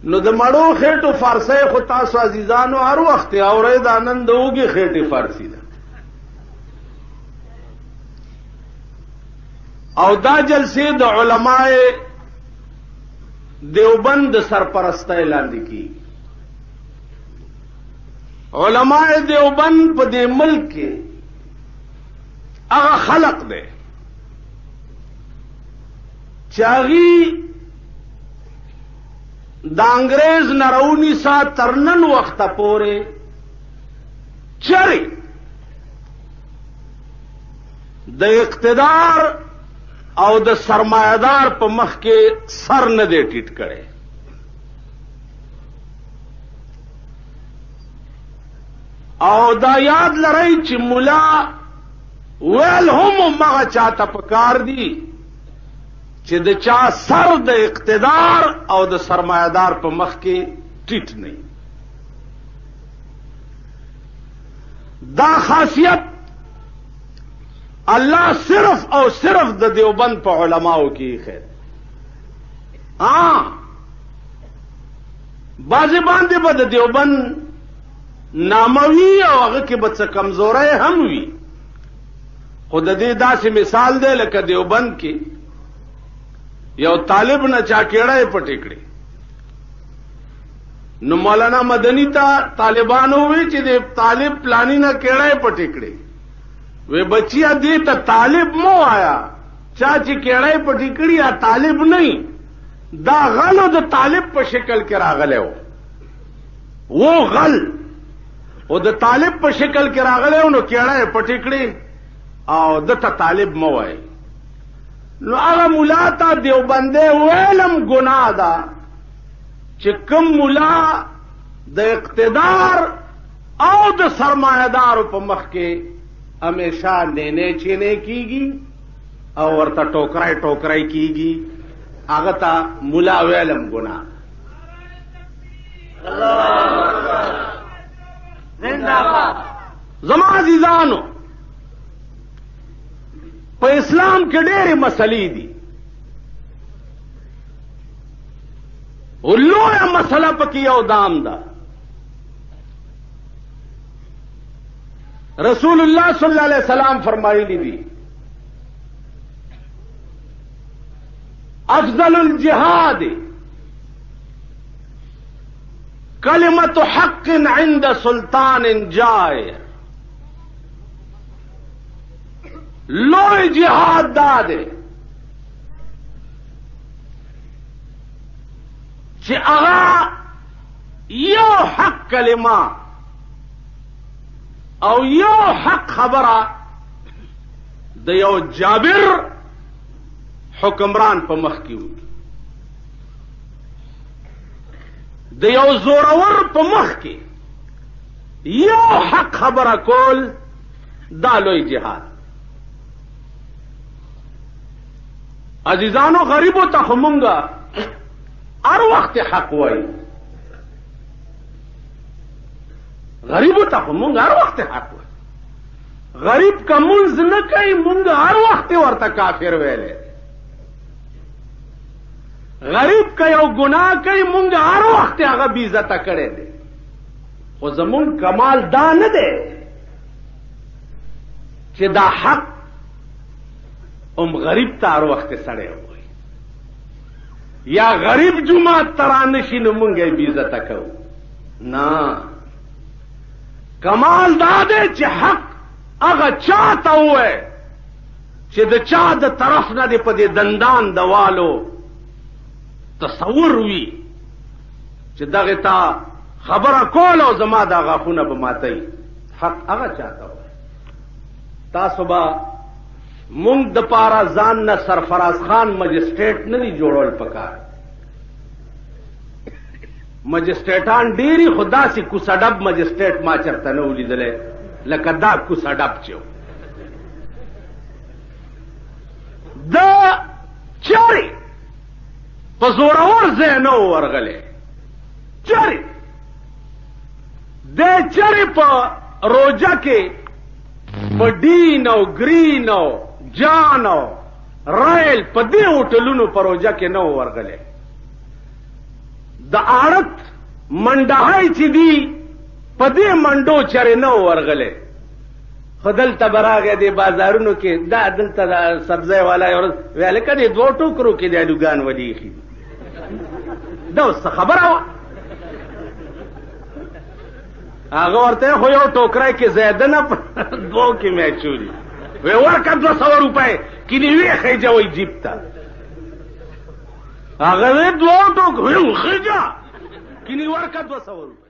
نو د مړو خېټو فارسی خو تاسو عزیزانو هر وخت اورئ دا نن د اوږې خېټې فارسي ده او دا جلسې د علماء دیوبند د سرپرستۍ لاندې کیږي علماء دیوبند په دې ملک کې هغه خلق دی چې هغې د انګریز نه راونیسه تر نن وخته پورې چرې د اقتدار او د سرمایدار په مخ کې سر نه دی ټیټ کړی او دا یاد لرئ چې ملا ویل هم مغه چاته پکار دي چې د چا سر د اقتدار او د سرمایدار په مخ کې ټیټ نه دا خاصیت الله صرف او صرف د دیوبند په علماو کې خیر بعضې باندې به د دیوبند ناموي او هغه کې به څه کمزوری هم وي خو د دې داسې مثال دی لکه دیوبند کې یو طالب نه چا کېړی پټې کړې نو مولانا مدني ته طالبانو وی چې د طالب پلانی نه کېړی پټې کړې وی بچیا دې ته طالب مو آیا چا چې کېړی پټې کړي یا طالب نه دا غلو د طالب په شکل کې راغلی و غل او د طالب په شکل کې راغلی و نو کېړی پټې کړې او دته طالب مو وای نو هغه مولا ته دیوبندی ویلم ګناه ده چې کوم مولا د اقتدار او د سرمایهدارو په مخ کې همیشه نینے چینے کیږي او ورته ټوکرای ټوکرای کیږي هغه ته مولا ویلم ګناه زما عزیزانو په اسلام کې ډېرې مسلې دي او لویه مسله پکې یو دام ده رسول الله صلی الله علیه وسلم فرمایلی دي افضل الجهاد کلمت حق عند سلطان جائر لوی جهاد دا دی چې هغه یو حق کلمه او یو حق خبره د یو جابر حکمران په مخ کې وي د یو زورور په مخ کې یو حق خبره کول دا لوی جهاد عزیزانو غریبو ته خو مونږه هر وخت حق وایي غریبو ته خو مونږ هر وخت حق وایي غریب که مونځ نه کوي مونږ هر وخت ورته کافر ویلی غریب که یو ګناه کوي مونږ هر وخت هغه بې عزته کړی دی خو زمونږ کمال دا نه دی چې دا حق غریب ته هر وخت سړی وایي یا غریب جماعت ته رانشي نو مونږ یې بې عزته کوو نه کمال دا دی چې حق هغه چا ته ووایي چې د چا د طرف نه دی په دې دندان د والو تصور وي چې دغه ته خبره کول او زما دا غاښونه به ماتوي حق هغه چا ته ووایي تاسو به مونږ د پاره ځان نه سرفراز خان مجسټریټ نه دي جوړول پکار مجسټریټان ډېري خو داسې کوڅه ډب مجسټریټ ما چېرته نه و لیدلی لکه دا کوڅه ډب چې د چارې په زورور ځای نه و ورغلی چارې د چارې په روجه کې په ډین او ګرین او جان او رایل په دې هوټلونو په روجه کې نه و ورغلی د آړت منډهای چې دی په دې منډو چرې نه ورغلی خو دلته به راغی دې بازارونو کې دا دلته د سبزی والا یو ورځ وی هلکه دې دوو ټوکرو کې د الوګان ولې ایښي دا اوس څه خبره وه هغه ورته خو یو ټوکری کې زیاده نه دوو کې مې اچولي وی ورکه 200 روپۍ کینې ویې خیجوئ جیب ته هغه وی دوو ټوکرو خیجه کینې ورکه 200 روپۍ